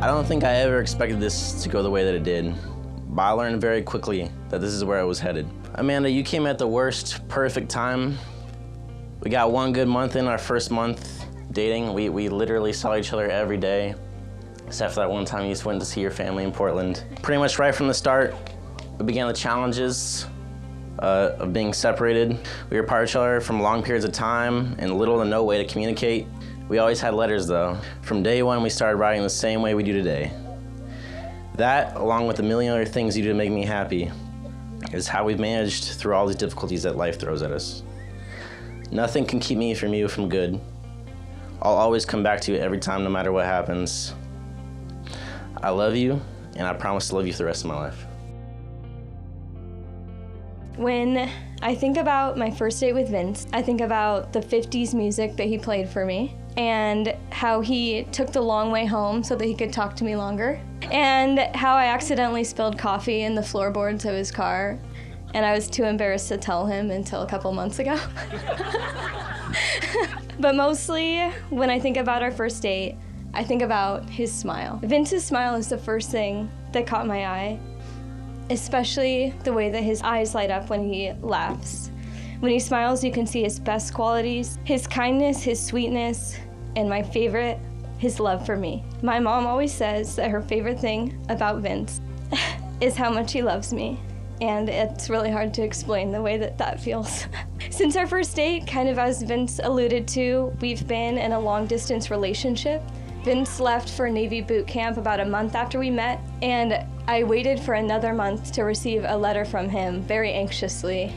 I don't think I ever expected this to go the way that it did, but I learned very quickly that this is where I was headed. Amanda, you came at the worst perfect time. We got one good month in, our first month dating. We literally saw each other every day, except for that one time you just went to see your family in Portland. Pretty much right from the start, we began the challenges of being separated. We were apart from each other from long periods of time and little to no way to communicate. We always had letters though. From day one, we started writing the same way we do today. That, along with a million other things you do to make me happy, is how we've managed through all these difficulties that life throws at us. Nothing can keep me from you from good. I'll always come back to you every time, no matter what happens. I love you, and I promise to love you for the rest of my life. When I think about my first date with Vince, I think about the 50s music that he played for me and how he took the long way home so that he could talk to me longer, and how I accidentally spilled coffee in the floorboards of his car and I was too embarrassed to tell him until a couple months ago. But mostly, when I think about our first date, I think about his smile. Vince's smile is the first thing that caught my eye, especially the way that his eyes light up when he laughs. When he smiles, you can see his best qualities, his kindness, his sweetness, and my favorite, his love for me. My mom always says that her favorite thing about Vince is how much he loves me. And it's really hard to explain the way that that feels. Since our first date, kind of as Vince alluded to, we've been in a long-distance relationship. Vince left for Navy boot camp about a month after we met, and I waited for another month to receive a letter from him very anxiously.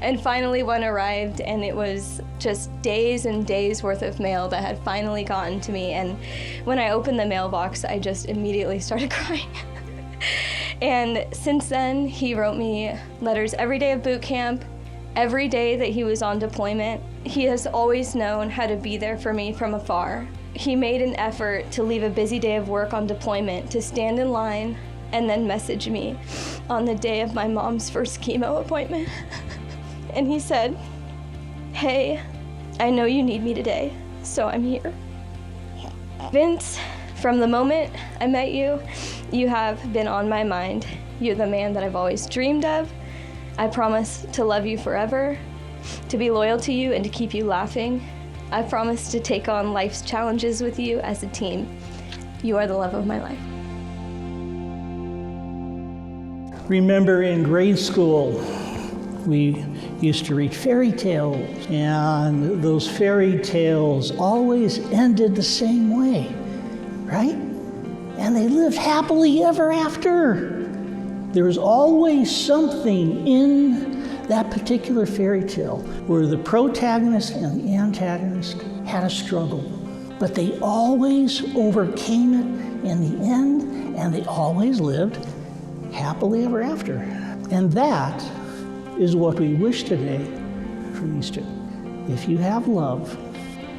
And finally one arrived, and it was just days and days worth of mail that had finally gotten to me. And when I opened the mailbox, I just immediately started crying. And since then, he wrote me letters every day of boot camp, every day that he was on deployment. He has always known how to be there for me from afar. He made an effort to leave a busy day of work on deployment to stand in line and then message me on the day of my mom's first chemo appointment. And he said, "Hey, I know you need me today, so I'm here." Vince, from the moment I met you, you have been on my mind. You're the man that I've always dreamed of. I promise to love you forever, to be loyal to you and to keep you laughing. I promise to take on life's challenges with you as a team. You are the love of my life. Remember in grade school, we used to read fairy tales, and those fairy tales always ended the same way, right? And they lived happily ever after. There was always something in that particular fairy tale where the protagonist and the antagonist had a struggle, but they always overcame it in the end, and they always lived happily ever after. And that is what we wish today for these two. If you have love,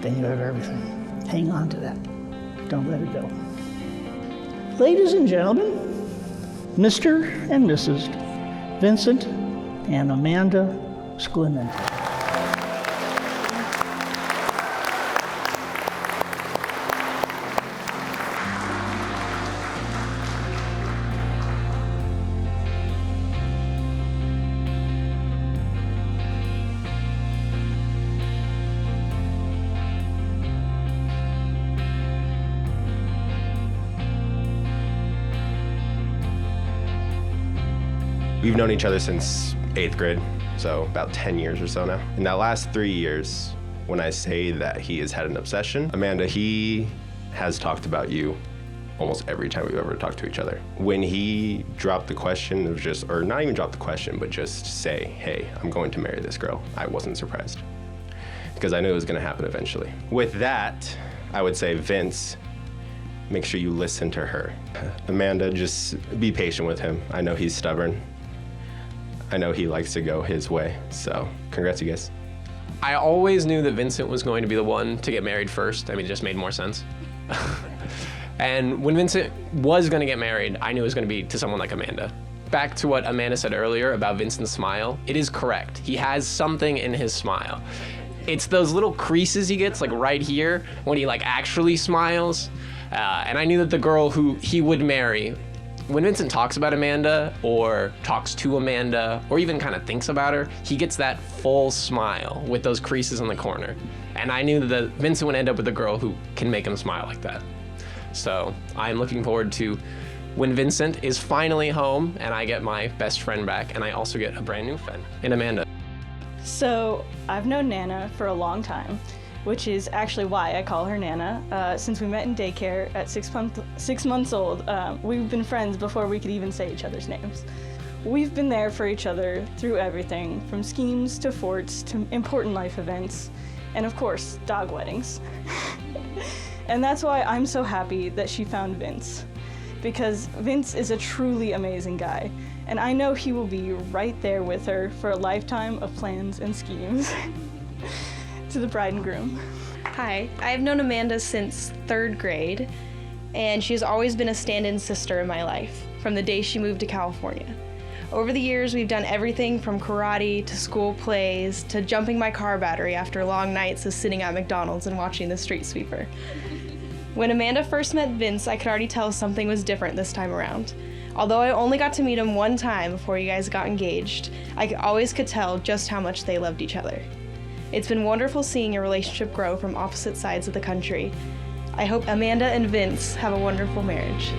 then you have everything. Hang on to that. Don't let it go. Ladies and gentlemen, Mr. and Mrs. Vincent and Amanda Sclemente. We've known each other since 8th grade, so about 10 years or so now. In that last 3 years, when I say that he has had an obsession, Amanda, he has talked about you almost every time we've ever talked to each other. When he dropped the question, it was just, or not even drop the question, but just say, "Hey, I'm going to marry this girl," I wasn't surprised, because I knew it was gonna happen eventually. With that, I would say, Vince, make sure you listen to her. Amanda, just be patient with him. I know he's stubborn. I know he likes to go his way, so congrats, you guys. I always knew that Vincent was going to be the one to get married first. I mean, it just made more sense. And when Vincent was going to get married, I knew it was going to be to someone like Amanda. Back to what Amanda said earlier about Vincent's smile, it is correct. He has something in his smile. It's those little creases he gets, like right here, when he like actually smiles. And I knew that the girl who he would marry, when Vincent talks about Amanda or talks to Amanda or even kind of thinks about her, he gets that full smile with those creases in the corner. And I knew that Vincent would end up with a girl who can make him smile like that. So I'm looking forward to when Vincent is finally home and I get my best friend back, and I also get a brand new friend in Amanda. So I've known Nana for a long time, which is actually why I call her Nana. Since we met in daycare at 6 months old, we've been friends before we could even say each other's names. We've been there for each other through everything, from schemes to forts to important life events, and of course, dog weddings. And that's why I'm so happy that she found Vince, because Vince is a truly amazing guy, and I know he will be right there with her for a lifetime of plans and schemes. To the bride and groom. Hi, I've known Amanda since 3rd grade, and she's always been a stand-in sister in my life from the day she moved to California. Over the years, we've done everything from karate to school plays to jumping my car battery after long nights of sitting at McDonald's and watching the street sweeper. When Amanda first met Vince, I could already tell something was different this time around. Although I only got to meet him one time before you guys got engaged, I always could tell just how much they loved each other. It's been wonderful seeing your relationship grow from opposite sides of the country. I hope Amanda and Vince have a wonderful marriage.